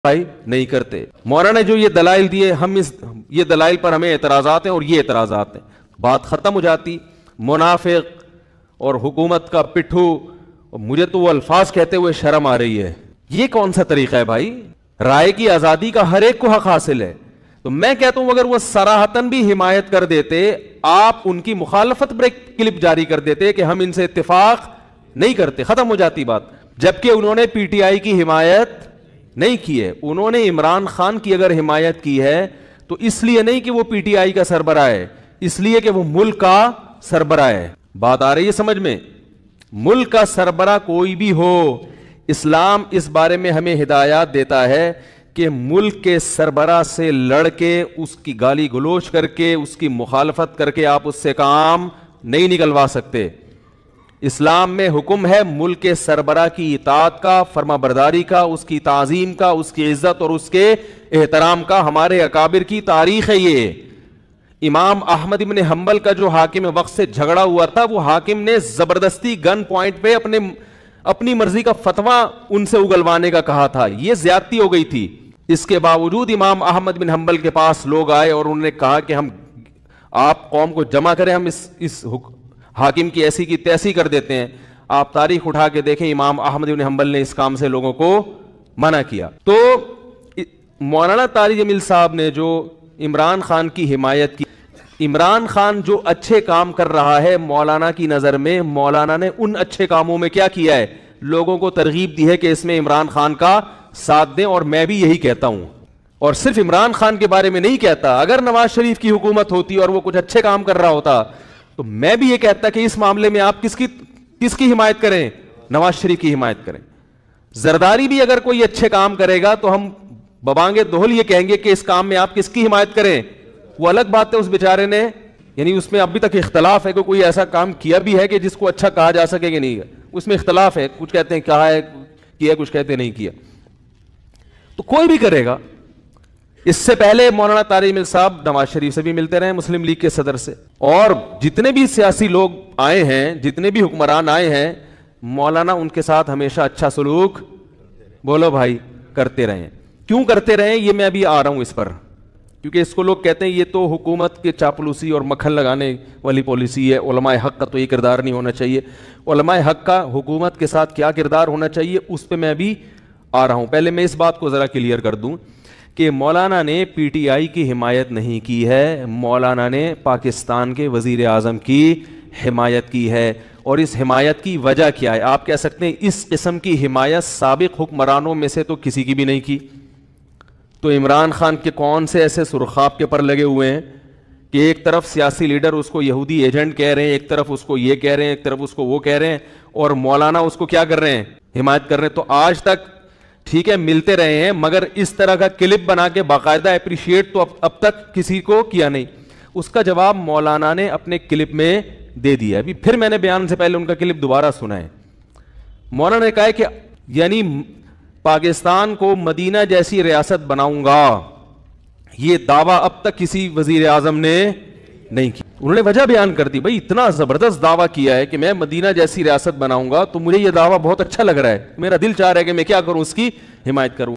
بھائی نہیں کرتے. مولانا نے جو یہ دلائل دیے, ہم یہ دلائل پر ہمیں اعتراضات ہیں اور یہ اعتراضات ہیں, بات ختم ہو جاتی. منافق اور حکومت کا پٹھو, مجھے تو وہ الفاظ کہتے ہوئے شرم آ رہی ہے. یہ کون سا طریقہ ہے بھائی؟ رائے کی آزادی کا ہر ایک کو حق حاصل ہے. تو میں کہتا ہوں اگر وہ صراحتاً بھی حمایت کر دیتے, آپ ان کی مخالفت پر ایک کلپ جاری کر دیتے کہ ہم ان سے اتفاق نہیں کرتے, ختم ہو جاتی بات. جبکہ انہوں نے پی ٹی آئی کی حمایت نہیں کی ہے. انہوں نے عمران خان کی اگر حمایت کی ہے تو اس لیے نہیں کہ وہ پی ٹی آئی کا سربراہ ہے, اس لیے کہ وہ ملک کا سربراہ ہے. بات آ رہی ہے سمجھ میں؟ ملک کا سربراہ کوئی بھی ہو, اسلام اس بارے میں ہمیں ہدایات دیتا ہے کہ ملک کے سربراہ سے لڑ کے, اس کی گالی گلوچ کر کے, اس کی مخالفت کر کے آپ اس سے کام نہیں نکلوا سکتے. اسلام میں حکم ہے ملک کے سربراہ کی اطاعت کا, فرما برداری کا, اس کی تعظیم کا, اس کی عزت اور اس کے احترام کا. ہمارے اکابر کی تاریخ ہے یہ. امام احمد بن حنبل کا جو حاکم وقت سے جھگڑا ہوا تھا, وہ حاکم نے زبردستی گن پوائنٹ پہ اپنی مرضی کا فتویٰ ان سے اگلوانے کا کہا تھا. یہ زیادتی ہو گئی تھی. اس کے باوجود امام احمد بن حنبل کے پاس لوگ آئے اور انہوں نے کہا کہ آپ قوم کو جمع کریں, ہم اس حاکم کی ایسی کی تیسی کر دیتے ہیں. آپ تاریخ اٹھا کے دیکھیں, امام احمد بن حنبل نے اس کام سے لوگوں کو منع کیا. تو مولانا طارق جمیل صاحب نے جو عمران خان کی حمایت کی, عمران خان جو اچھے کام کر رہا ہے مولانا کی نظر میں, مولانا نے ان اچھے کاموں میں کیا کیا ہے؟ لوگوں کو ترغیب دی ہے کہ اس میں عمران خان کا ساتھ دیں. اور میں بھی یہی کہتا ہوں, اور صرف عمران خان کے بارے میں نہیں کہتا. اگر نواز شریف کی حکومت ہوتی اور وہ کچھ اچھے کام کر رہا ہوتا تو میں بھی یہ کہتا کہ اس معاملے میں آپ کس کی حمایت کریں؟ نواز شریف کی حمایت کریں. زرداری بھی اگر کوئی اچھے کام کرے گا تو ہم ببانگے دوہل یہ کہیں گے کہ اس کام میں آپ کس کی حمایت کریں. وہ الگ بات ہے اس بیچارے نے, یعنی اس میں ابھی تک اختلاف ہے کہ کوئی ایسا کام کیا بھی ہے کہ جس کو اچھا کہا جا سکے کہ نہیں, اس میں اختلاف ہے. کچھ کہتے ہیں کہا ہے کیا, کچھ کہتے ہیں نہیں کیا. تو کوئی بھی کرے گا. اس سے پہلے مولانا طارق جمیل صاحب نواز شریف سے بھی ملتے رہے, مسلم لیگ کے صدر سے, اور جتنے بھی سیاسی لوگ آئے ہیں, جتنے بھی حکمران آئے ہیں, مولانا ان کے ساتھ ہمیشہ اچھا سلوک, بولو بھائی, کرتے رہے. کیوں کرتے رہے یہ میں ابھی آ رہا ہوں اس پر, کیونکہ اس کو لوگ کہتے ہیں یہ تو حکومت کے چاپلوسی اور مکھن لگانے والی پالیسی ہے. علماء حق کا تو یہ کردار نہیں ہونا چاہیے. علماء حق کا حکومت کے ساتھ کیا کردار ہونا چاہیے اس پہ میں ابھی آ رہا ہوں. پہلے میں اس بات کو ذرا کلیئر کر دوں کہ مولانا نے پی ٹی آئی کی حمایت نہیں کی ہے, مولانا نے پاکستان کے وزیر اعظم کی حمایت کی ہے. اور اس حمایت کی وجہ کیا ہے؟ آپ کہہ سکتے ہیں اس قسم کی حمایت سابق حکمرانوں میں سے تو کسی کی بھی نہیں کی. تو عمران خان کے کون سے ایسے سرخاب کے پر لگے ہوئے ہیں کہ ایک طرف سیاسی لیڈر اس کو یہودی ایجنٹ کہہ رہے ہیں, ایک طرف اس کو یہ کہہ رہے ہیں, ایک طرف اس کو وہ کہہ رہے ہیں, اور مولانا اس کو کیا کر رہے ہیں؟ حمایت کر رہے ہیں. تو آج تک ٹھیک ہے ملتے رہے ہیں, مگر اس طرح کا کلپ بنا کے باقاعدہ اپریشیٹ تو اب تک کسی کو کیا نہیں. اس کا جواب مولانا نے اپنے کلپ میں دے دیا. ابھی پھر میں نے بیان سے پہلے ان کا کلپ دوبارہ سنا ہے. مولانا نے کہا ہے کہ یعنی پاکستان کو مدینہ جیسی ریاست بناؤں گا, یہ دعویٰ اب تک کسی وزیر اعظم نے نہیں کی. انہوں نے وجہ بیان کر دی, بھائی اتنا زبردست دعویٰ کیا ہے کہ میں مدینہ جیسی ریاست بناؤں گا, تو مجھے یہ دعویٰ بہت اچھا لگ رہا ہے, میرا دل چاہ رہا ہے کہ میں کیا کروں, اس کی حمایت کروں.